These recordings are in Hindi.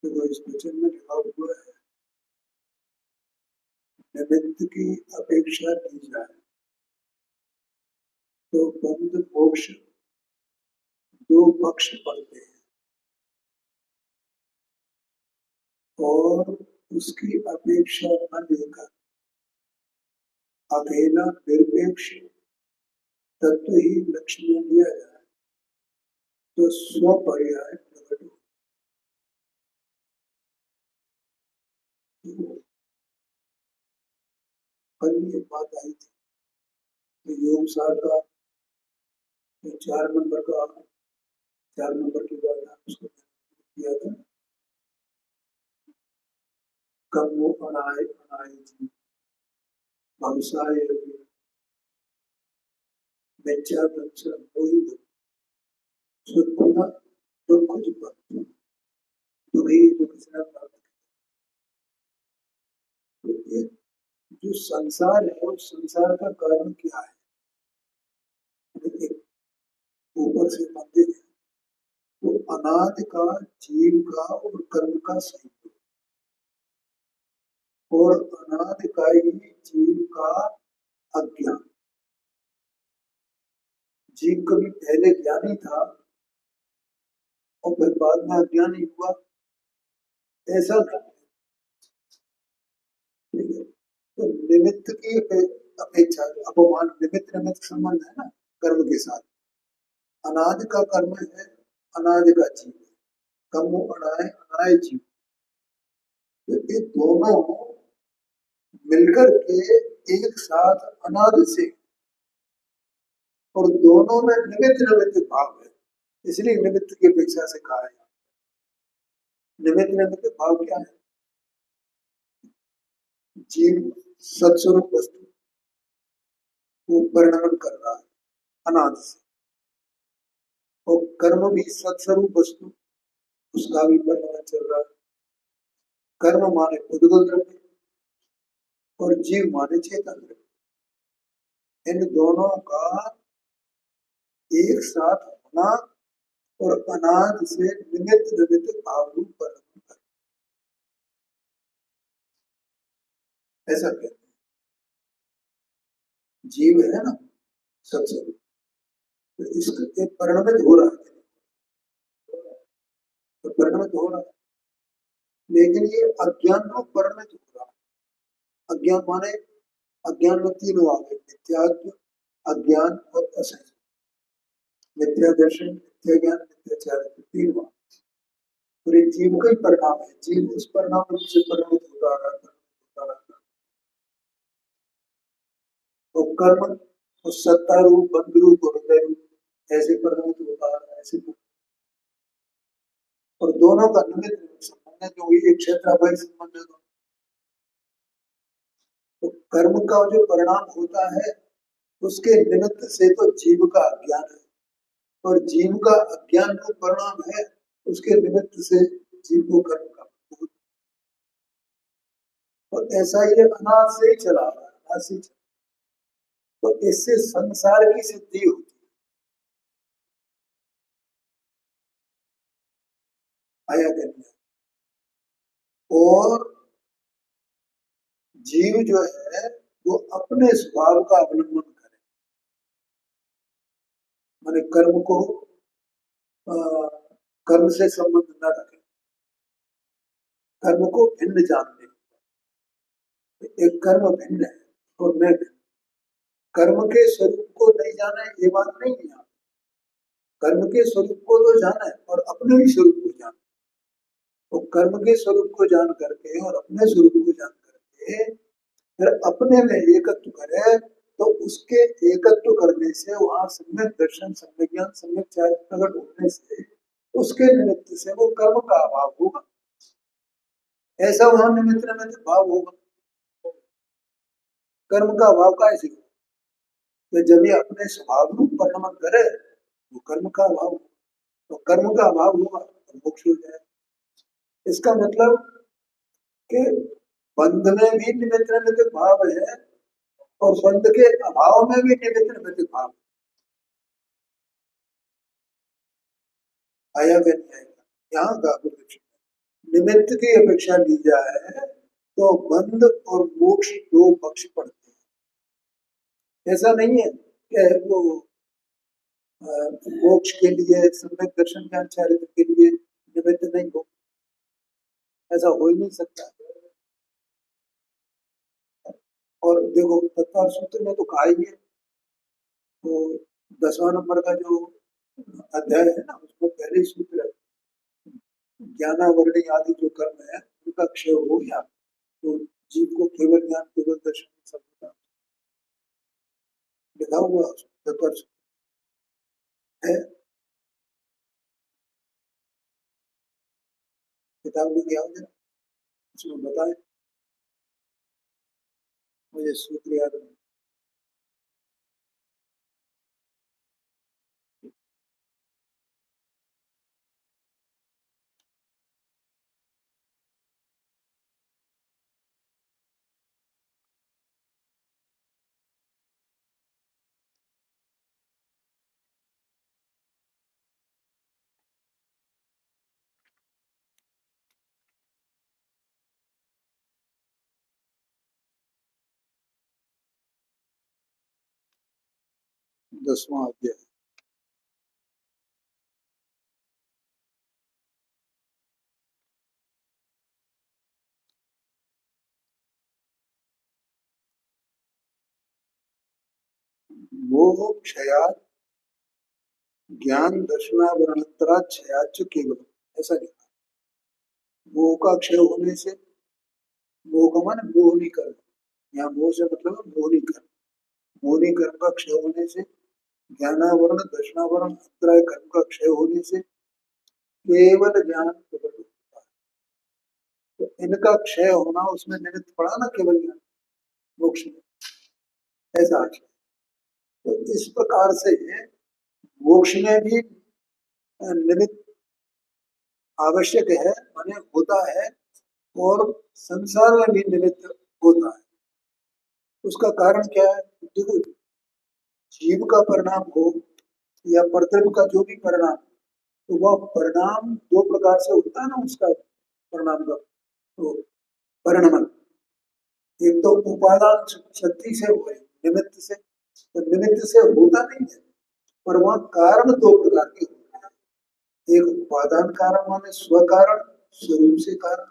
तो इस वचन में लिखा हुआ है, निमित्त की अपेक्षा की जाए तो बंध मोक्ष दो पक्ष पड़ते हैं, और उसकी अपेक्षा न लेकर अकेला निरपेक्ष तत्व ही लक्ष्य में लिया जाए तो स्वपर्याय प्रकट हो। कल ये बात आई थी तो योग सार का 4 नंबर की बात उसको किया था। कब वो अनाय अनाय थी भवसाय मिथ्या दर्शन वही सुखना दुख दुखी दुख से प्राप्त। जो संसार है उस संसार का कारण क्या है? ऊपर से मंदिर है तो अनादि का जीव का और कर्म का संयोग, और अनादि का ही जीव का अज्ञान। जीव कभी पहले ज्ञानी था और फिर बाद में अज्ञानी हुआ, ऐसा नहीं। ठीक है, तो निमित्त की अपेक्षा, अपमान निमित्त निमित्त संबंध है ना कर्म के साथ। अनादि का कर्म है, अनादि का जीव है, कर्म अनाय अनाय जीव। तो ये दोनों मिलकर के एक साथ अनादि से, और दोनों में निमित्त निमित्त भाव है, इसलिए निमित्त की अपेक्षा से कहा है। निमित्त निमित्त भाव क्या है? जीव सत्स्वरूप वस्तु वो परिणमन कर रहा है अनादि से, और कर्म भी सत्स्वरूप वस्तु उसका भी परिणमन चल रहा है। कर्म माने उद्गत द्रव्य और जीव माने चेतन द्रव्य। इन दोनों का एक साथ होना और अनादि से निमित्त निमित्त भाव रूप परिणमन कर, ऐसा कहते हैं। जीव है ना सत्स्वरूप, तो इसका एक परिणमित हो रहा है, तो परिणमित हो रहा है, लेकिन ये अज्ञान को परिणमित हो रहा है। अज्ञान माने अज्ञान में तीनों आ गए, मिथ्यात्व, अज्ञान और असंग। मिथ्या दर्शन, मिथ्या ज्ञान, मिथ्याचार, तीनों। और ये जीव का ही परिणाम है, जीव उस परिणाम रूप से परिणमित होता रहा है। तो कर्म उस सत्ता रूप, बंध रूप और हृदय रूप ऐसे परिणमित होता रहा है, ऐसे। और दोनों का निमित्त संबंध है, जो एक क्षेत्र संबंध है। तो कर्म का जो परिणाम होता है उसके निमित्त से तो जीव का अज्ञान है, और जीव का अज्ञान जो परिणाम है उसके निमित्त से जीव को कर्म का, और ऐसा ये अनाद से ही चला रहा है, अनाद से चला। तो इससे संसार की सिद्धि होती है, आया करना। और जीव जो है वो अपने स्वभाव का अवलंबन करे, माने कर्म को कर्म से संबंध न रखे, कर्म को भिन्न जानते। एक कर्म भिन्न है और मैं भिन्न। कर्म के स्वरूप को नहीं जाना है ये बात नहीं है। कर्म के स्वरूप को तो जाना है और अपने भी स्वरूप को जाना। तो कर्म के स्वरूप को जान करके और अपने स्वरूप को जान करके फिर अपने में एकत्व करे, तो उसके एकत्व करने से वहां सम्यक दर्शन, सम्यक ज्ञान, सम्यक चारित्र प्रकट होने से उसके निमित्त से वो कर्म का अभाव होगा, ऐसा वहां निमित्त निमित्त भाव होगा। कर्म का अभाव का ऐसे, तो जब ये अपने स्वभाव रूप परिणमन करे वो कर्म का अभाव, तो कर्म का अभाव होगा तो मोक्ष हो जाए। इसका मतलब कि बंध में भी निमित्त निमित्त भाव है और बंध के अभाव में भी निमित्त निमित्त भाव आया कि नहीं आएगा, यहाँ का निमित्त की अपेक्षा ली जाए तो बंध और मोक्ष दो पक्ष पड़ते हैं। ऐसा नहीं है कि वो मोक्ष के लिए सम्यक दर्शन ज्ञान चारित्र के लिए निमित्त नहीं हो, ऐसा हो ही नहीं सकता। और देखो तत्व सूत्र में तो कहा ही है, तो 10वां नंबर का जो अध्याय है ना, उसमें पहले सूत्र है, ज्ञानावरणी आदि जो कर्म है उनका क्षय हो गया तो जीव को केवल ज्ञान केवल दर्शन सब होता लिखा हुआ तत्व है। किताब लेके आओ जरा, उसमें बताए, मुझे सूत्र याद नहीं। दसवां अध्याय। मोह क्षयात ज्ञान दर्शनावरणतरा क्षयाच केवल, ऐसा लिखा। मोह का क्षय होने से, मोह का माने मोहनी कर्म, यहाँ मोह से मतलब मोहनी कर्म, मोहनी कर्म का क्षय होने से, ज्ञानावरण दर्शनावरण अत्रय कर्म का क्षय होने से केवल ज्ञान प्रकट होता है। तो इनका क्षय होना उसमें निमित्त पड़ा ना, केवल ज्ञान मोक्ष में, ऐसा आशय। तो इस प्रकार से मोक्ष में भी निमित्त आवश्यक है, माने होता है, और संसार में भी निमित्त होता है। उसका कारण क्या है? देखो, जीव का परिणाम हो या परतत्व का जो भी परिणाम, तो वह परिणाम दो प्रकार से होता है ना, उसका परिणाम का तो परिणमन, एक तो उपादान शक्ति से हुए, निमित्त से, तो निमित्त से होता नहीं है, पर वह कारण दो प्रकार के होते हैं। एक उपादान कारण माने स्व कारण, स्वरूप से कारण,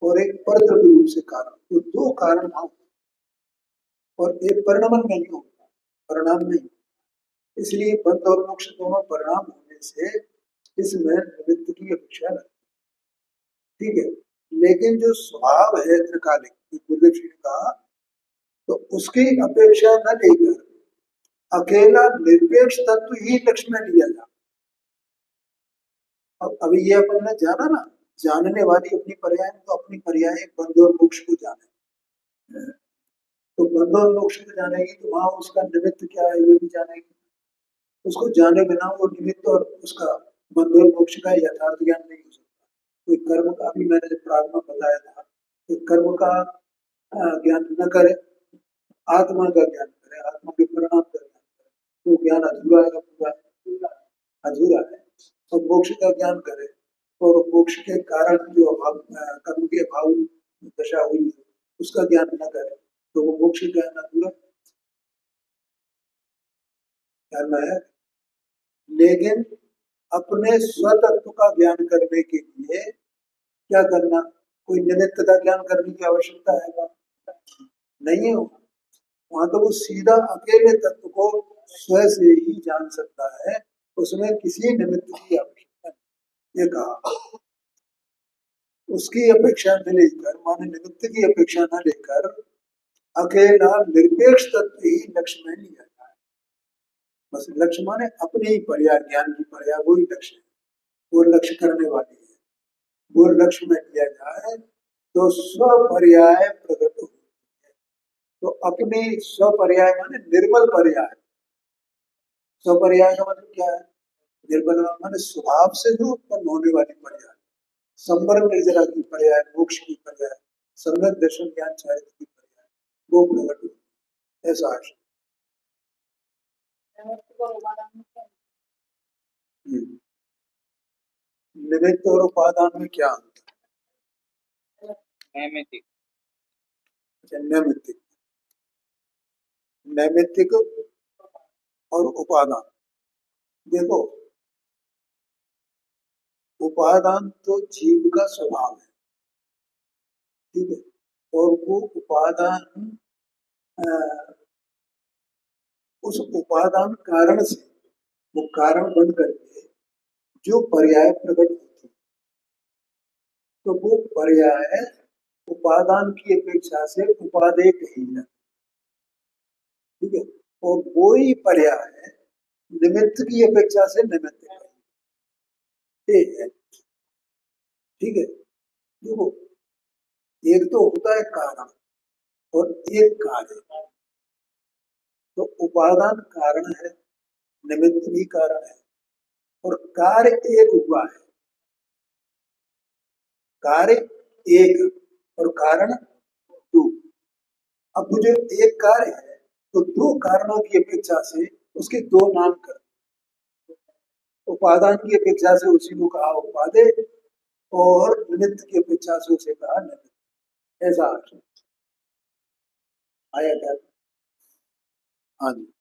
और एक परद्रव्य रूप से कारण, तो दो कारण वहां, और एक परिणमन नहीं होता, परिणाम नहीं। इसलिए बंध और मोक्ष दोनों परिणाम होने से इसमें निमित्त की अपेक्षा लगती है। ठीक है, लेकिन जो स्वभाव है त्रिकालिक गुरुदेव जी ने कहा, तो उसकी अपेक्षा न लेकर अकेला निरपेक्ष तत्व ही लक्ष्य में लिया जाए। अब अभी ये अपन ने जाना ना, जानने वाली अपनी पर्याय, तो अपनी पर्याय बंध और मोक्ष को जाने, तो बंध और मोक्ष को जानेगी तो वहां उसका निमित्त क्या है ये भी जानेगी। उसको जाने बिना वो निमित्त और उसका बंध और मोक्ष का यथार्थ ज्ञान नहीं हो सकता। कोई कर्म का, अभी मैंने प्रारंभ में बताया था कि कर्म का ज्ञान न करे, आत्मा का ज्ञान करे, आत्मा के परिणाम का ज्ञान करे, तो ज्ञान अधूरा है, पूरा अधूरा है। तो मोक्ष का ज्ञान करे, और मोक्ष के कारण जो अभाव, कर्म के अभाव दशा हुई है उसका ज्ञान न करे, तो वो मोक्ष ज्ञान अधूरा ज्ञान है। लेकिन अपने स्वतत्व का ज्ञान करने के लिए क्या करना, कोई निमित्त का ज्ञान करने की आवश्यकता है क्या? नहीं है। वहां तो वो सीधा अकेले तत्व को स्वयं से ही जान सकता है, उसमें किसी निमित्त की आवश्यकता नहीं। ये कहा, उसकी अपेक्षा न लेकर, माने निमित्त की अपेक्षा न लेकर अकेला निरपेक्ष तत्व ही लक्ष्य में लिया जाए। बस लक्ष्य माने अपनी ही पर्याय, ज्ञान की पर्याय वही लक्ष्य है, वो लक्ष्य करने वाली है, वो लक्ष्य में लिया जाए तो स्वपर्याय प्रकट हो। तो अपने स्वपर्याय माने निर्मल पर्याय, स्वपर्याय का मतलब क्या है? निर्मल माने स्वभाव से जो उत्पन्न होने वाली पर्याय, संवरण निर्जरा की पर्याय, मोक्ष की पर्याय, सम्यक दर्शन ज्ञान चारित्र की पर्याय, वो प्रकट हो, ऐसा आशय। निमित्त और उपादान में क्या अंतर? नैमित्तिक। अच्छा, नैमित्तिक। नैमित्तिक और उपादान। देखो, उपादान तो जीव का स्वभाव है, ठीक है। और वो उपादान अ, उस उपादान कारण से वो कारण बन करके जो पर्याय प्रकट होती है, तो वो पर्याय उपादान की अपेक्षा से उपादेय कही जाती है, ठीक है। और वो ही पर्याय निमित्त की अपेक्षा से निमित्त है, ठीक है। देखो, एक तो होता है कारण और एक कार्य। तो उपादान कारण है, निमित्त भी कारण है, और कार्य एक हुआ है। कार्य एक और कारण दो। अब वो जो एक कार्य है, तो दो कारणों की अपेक्षा से उसके दो नाम कर, उपादान की अपेक्षा से उसी को कहा उपादेय, और निमित्त की अपेक्षा से उसे कहा निमित्त। ऐसा आया क्या? हाँ जी।